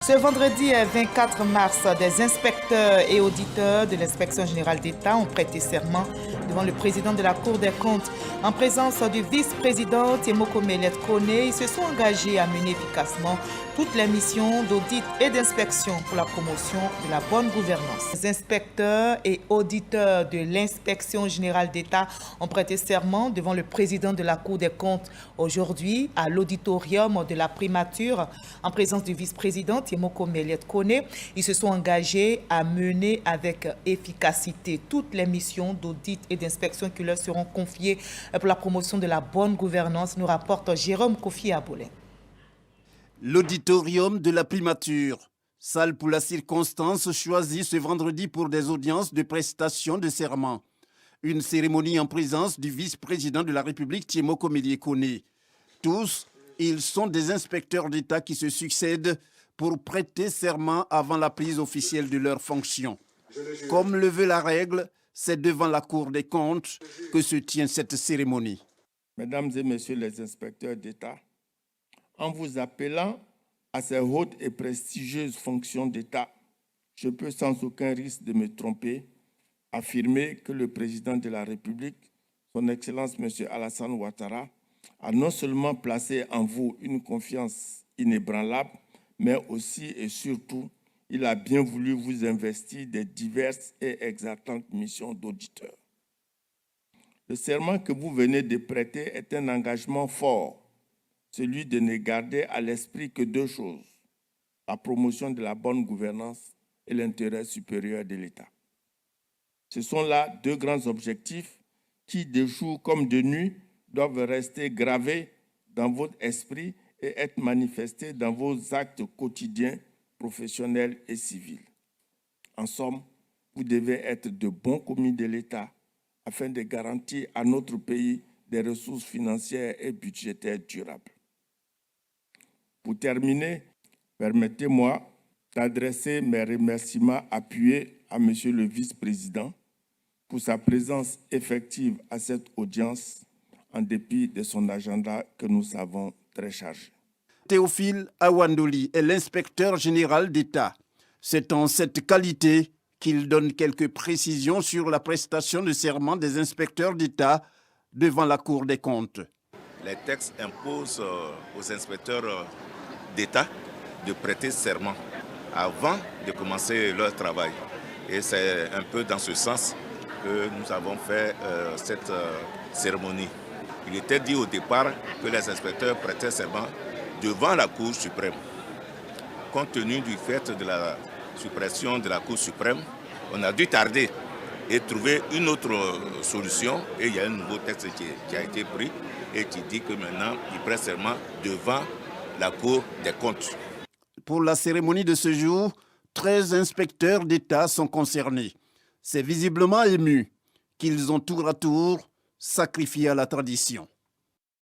Ce vendredi 24 mars, des inspecteurs et auditeurs de l'Inspection générale d'État ont prêté serment devant le président de la Cour des comptes. En présence du vice-président Temoko Melet Kone, ils se sont engagés à mener efficacement toutes les missions d'audit et d'inspection pour la promotion de la bonne gouvernance. Les inspecteurs et auditeurs de l'Inspection générale d'État ont prêté serment devant le président de la Cour des comptes aujourd'hui à l'auditorium de la primature en présence du vice-président Temoko Melet Kone. Ils se sont engagés à mener avec efficacité toutes les missions d'audit et d'inspection qui leur seront confiées pour la promotion de la bonne gouvernance, nous rapporte Jérôme Kofi Abolin. L'auditorium de la primature, salle pour la circonstance choisie ce vendredi pour des audiences de prestation de serment. Une cérémonie en présence du vice-président de la République, Temoko Melet Kone. Tous, ils sont des inspecteurs d'État qui se succèdent pour prêter serment avant la prise officielle de leurs fonctions. Comme le veut la règle, c'est devant la Cour des comptes que se tient cette cérémonie. Mesdames et messieurs les inspecteurs d'État, en vous appelant à ces hautes et prestigieuses fonctions d'État, je peux sans aucun risque de me tromper affirmer que le président de la République, son Excellence M. Alassane Ouattara, a non seulement placé en vous une confiance inébranlable, mais aussi et surtout, il a bien voulu vous investir des diverses et exaltantes missions d'auditeur. Le serment que vous venez de prêter est un engagement fort, celui de ne garder à l'esprit que deux choses, la promotion de la bonne gouvernance et l'intérêt supérieur de l'État. Ce sont là deux grands objectifs qui, de jour comme de nuit, doivent rester gravés dans votre esprit et être manifestés dans vos actes quotidiens, professionnels et civils. En somme, vous devez être de bons commis de l'État afin de garantir à notre pays des ressources financières et budgétaires durables. Pour terminer, permettez-moi d'adresser mes remerciements appuyés à M. le vice-président pour sa présence effective à cette audience en dépit de son agenda que nous savons très chargé. Théophile Awandoli est l'inspecteur général d'État. C'est en cette qualité qu'il donne quelques précisions sur la prestation de serment des inspecteurs d'État devant la Cour des comptes. Les textes imposent aux inspecteurs d'État de prêter serment avant de commencer leur travail. Et c'est un peu dans ce sens que nous avons fait cette cérémonie. Il était dit au départ que les inspecteurs prêtaient serment devant la Cour suprême. Compte tenu du fait de la suppression de la Cour suprême, on a dû tarder et trouver une autre solution. Et il y a un nouveau texte qui a été pris et qui dit que maintenant, ils prêtent serment devant la Cour des comptes. Pour la cérémonie de ce jour, 13 inspecteurs d'État sont concernés. C'est visiblement ému qu'ils ont tour à tour sacrifié à la tradition.